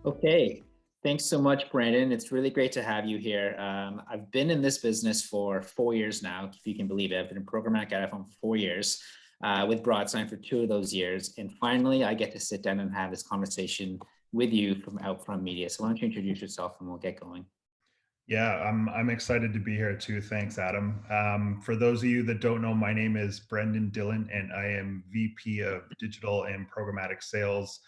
Okay, thanks so much, Brandon. It's really great to have you here. I've been in this business for 4 years now, if you can believe it. I've been in programmatic out of home for 4 years, with Broadsign for 2 of those years. And finally, I get to sit down and have this conversation with you from Outfront Media. So why don't you introduce yourself and we'll get going. Yeah, I'm excited to be here too. Thanks, Adam. For those of you that don't know, my name is Brendan Dillon, and I am VP of Digital and Programmatic Sales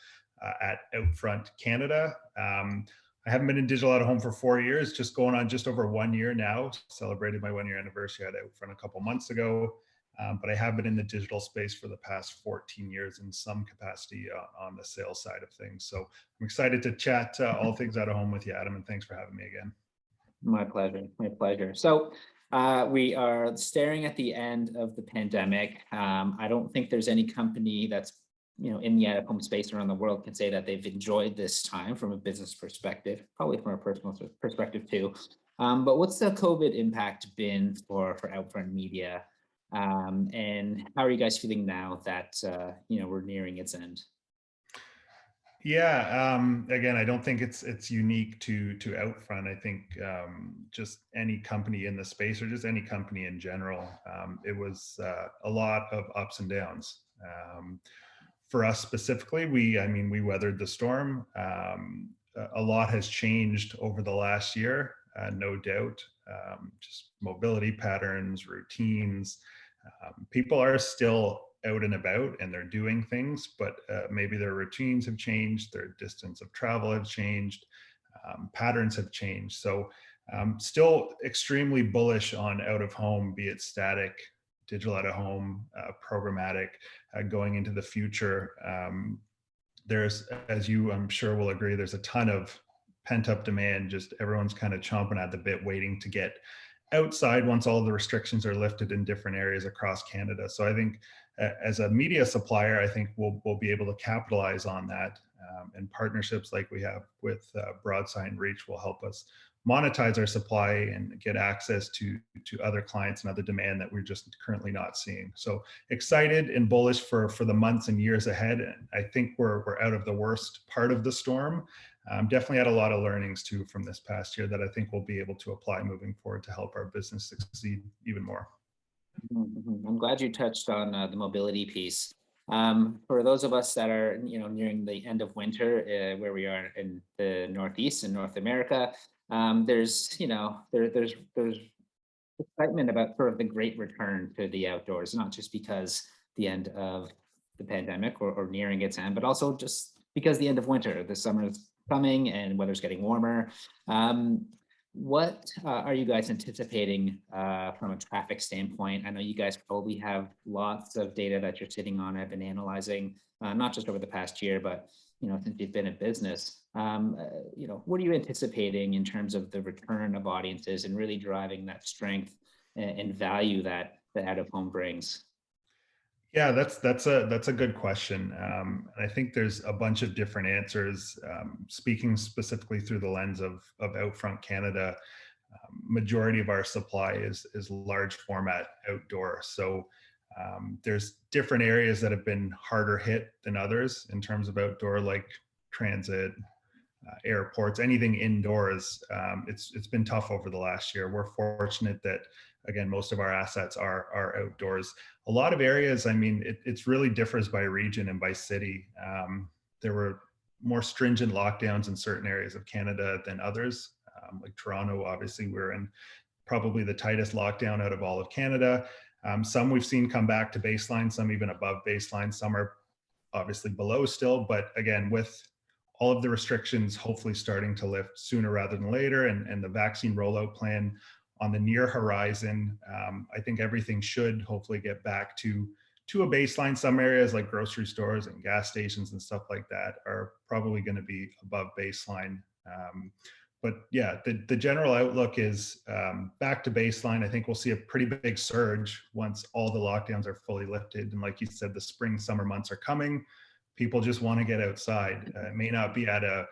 at Outfront Canada. I haven't been in digital out of home for 4 years, just going on just over 1 year now. Celebrated my 1 year anniversary at Outfront a couple months ago. But I have been in the digital space for the past 14 years in some capacity on the sales side of things. So I'm excited to chat all things out of home with you, Adam, and thanks for having me again. My pleasure. My pleasure. So we are staring at the end of the pandemic. I don't think there's any company that's in the out-of-home space around the world can say that they've enjoyed this time from a business perspective, probably from a personal perspective too. But what's the COVID impact been for Outfront Media? And how are you guys feeling now that we're nearing its end? Yeah, again, I don't think it's unique to Outfront. I think just any company in the space or just any company in general, it was a lot of ups and downs. For us specifically, we weathered the storm. A lot has changed over the last year, no doubt. Just mobility patterns, routines. People are still out and about and they're doing things, but maybe their routines have changed, their distance of travel have changed, patterns have changed. So still extremely bullish on out of home, be it static, digital out of home, programmatic, going into the future. There's, as you I'm sure will agree, there's a ton of pent up demand. Just everyone's kind of chomping at the bit, waiting to get outside once all the restrictions are lifted in different areas across Canada. So I think as a media supplier, I think we'll be able to capitalize on that. And partnerships like we have with Broadsign Reach will help us monetize our supply and get access to other clients and other demand that we're just currently not seeing. So excited and bullish for the months and years ahead. And I think we're out of the worst part of the storm. Definitely had a lot of learnings too from this past year that I think we'll be able to apply moving forward to help our business succeed even more. I'm glad you touched on the mobility piece. For those of us that are, nearing the end of winter, where we are in the Northeast in North America, there's, there's excitement about sort of the great return to the outdoors, not just because the end of the pandemic or nearing its end, but also just because the end of winter, the summer is coming and weather's getting warmer. What are you guys anticipating from a traffic standpoint? I know you guys probably have lots of data that you're sitting on, have been analyzing, not just over the past year, but since you've been in business. What are you anticipating in terms of the return of audiences and really driving that strength and value that the out of home brings? Yeah, that's a good question. And I think there's a bunch of different answers. Speaking specifically through the lens of Outfront Canada, majority of our supply is large format outdoor. So there's different areas that have been harder hit than others in terms of outdoor, like transit, airports, anything indoors. It's been tough over the last year. We're fortunate that again most of our assets are outdoors. A lot of areas, it's really differs by region and by city. There were more stringent lockdowns in certain areas of Canada than others. Like Toronto, obviously we're in probably the tightest lockdown out of all of Canada. Some we've seen come back to baseline, some even above baseline, some are obviously below still, but again, with all of the restrictions hopefully starting to lift sooner rather than later, and the vaccine rollout plan on the near horizon, I think everything should hopefully get back to a baseline. Some areas like grocery stores and gas stations and stuff like that are probably going to be above baseline. But yeah, the general outlook is back to baseline. I think we'll see a pretty big surge once all the lockdowns are fully lifted. And like you said, the spring, summer months are coming. People just want to get outside. It may not be at a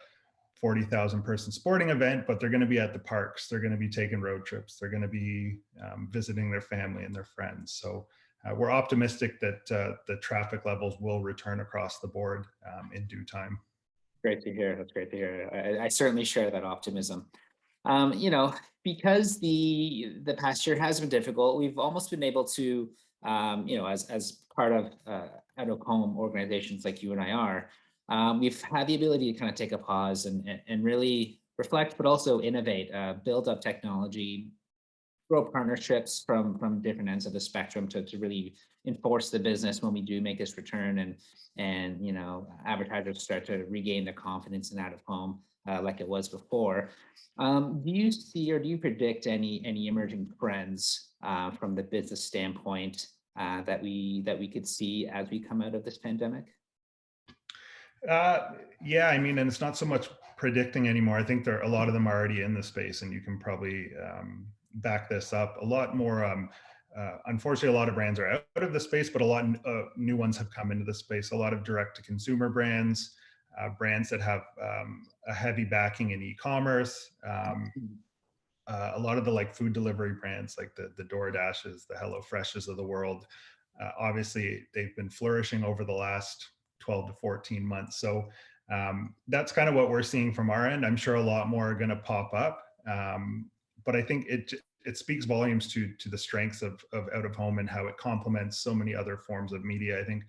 40,000 person sporting event, but they're going to be at the parks. They're going to be taking road trips. They're going to be visiting their family and their friends. So we're optimistic that the traffic levels will return across the board in due time. Great to hear. That's great to hear. I certainly share that optimism. You know, because the past year has been difficult, we've almost been able to, you know, as part of out of home organizations like you and I are, we've had the ability to kind of take a pause and really reflect, but also innovate, build up technology, grow partnerships from different ends of the spectrum to really enforce the business when we do make this return, and you know, advertisers start to regain their confidence in out of home, like it was before. Do you see or do you predict any emerging trends from the business standpoint that we could see as we come out of this pandemic? Yeah, I mean, and it's not so much predicting anymore. I think there a lot of them are already in the space, and you can probably back this up a lot more. Unfortunately, a lot of brands are out of the space, but a lot new ones have come into the space. A lot of direct to consumer brands, brands that have a heavy backing in e-commerce. A lot of the like food delivery brands, like the DoorDashes, the HelloFreshes of the world, obviously they've been flourishing over the last 12 to 14 months. So that's kind of what we're seeing from our end. I'm sure a lot more are going to pop up, but I think it speaks volumes to the strengths of out of home and how it complements so many other forms of media. I think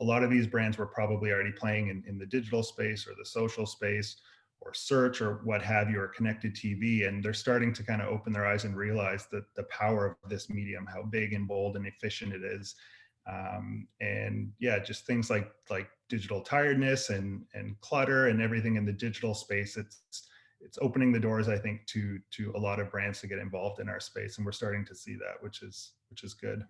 a lot of these brands were probably already playing in the digital space or the social space or search or what have you, or connected TV. And they're starting to kind of open their eyes and realize that the power of this medium, how big and bold and efficient it is. And yeah, just things like digital tiredness and clutter and everything in the digital space. It's opening the doors, I think, to a lot of brands to get involved in our space. And we're starting to see that, which is good.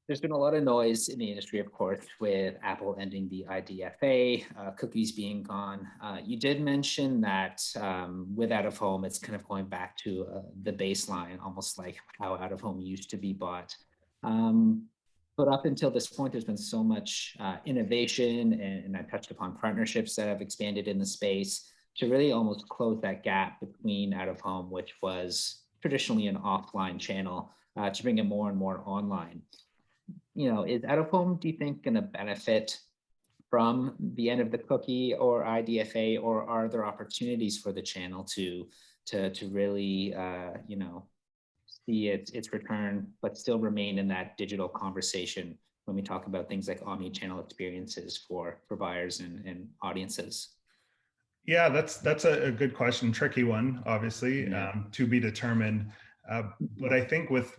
There's been a lot of noise in the industry, of course, with Apple ending the IDFA, cookies being gone. You did mention that with out of home, it's kind of going back to the baseline, almost like how out of home used to be bought. But up until this point, there's been so much innovation, and I touched upon partnerships that have expanded in the space to really almost close that gap between out of home, which was traditionally an offline channel, to bring it more and more online. You know, is out of home, do you think, going to benefit from the end of the cookie or IDFA, or are there opportunities for the channel to really, you know, see its return, but still remain in that digital conversation when we talk about things like omni-channel experiences for buyers and audiences? Yeah, that's a good question, tricky one, obviously, Yeah. to be determined. But I think with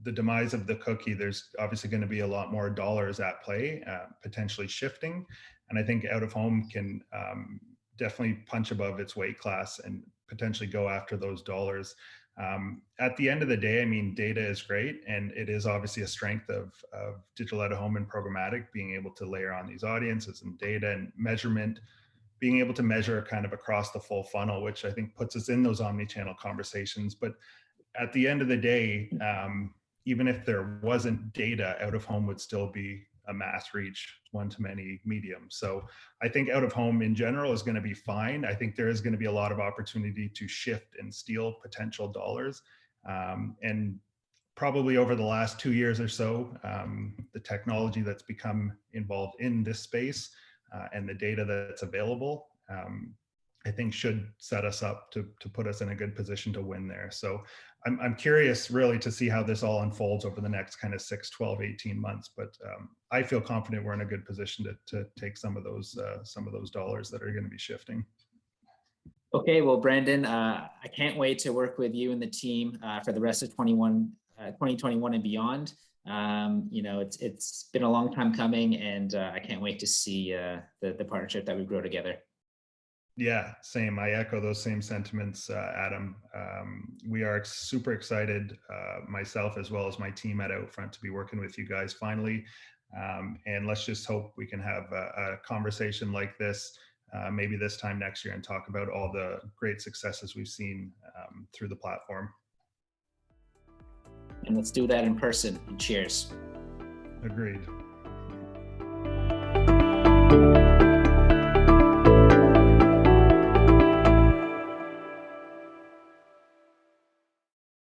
the demise of the cookie, there's obviously going to be a lot more dollars at play, potentially shifting, and I think out of home can definitely punch above its weight class and potentially go after those dollars. At the end of the day, I mean, data is great, and it is obviously a strength of digital out of home and programmatic, being able to layer on these audiences and data and measurement, being able to measure kind of across the full funnel, which I think puts us in those omni-channel conversations. But at the end of the day, even if there wasn't data, out of home would still be a mass reach, one to many medium. So I think out of home in general is going to be fine. I think there is going to be a lot of opportunity to shift and steal potential dollars. And probably over the last 2 years or so, the technology that's become involved in this space and the data that's available, I think should set us up to put us in a good position to win there. So I'm curious really to see how this all unfolds over the next kind of 6, 12, 18 months. But I feel confident we're in a good position to take some of those dollars that are going to be shifting. Okay, well, Brandon, I can't wait to work with you and the team for the rest of 2021 and beyond. You know, it's been a long time coming, and I can't wait to see the partnership that we grow together. Yeah, same. I echo those same sentiments, Adam. We are super excited, myself as well as my team at Outfront, to be working with you guys finally. And let's just hope we can have a conversation like this maybe this time next year and talk about all the great successes we've seen through the platform. And let's do that in person. And cheers. Agreed.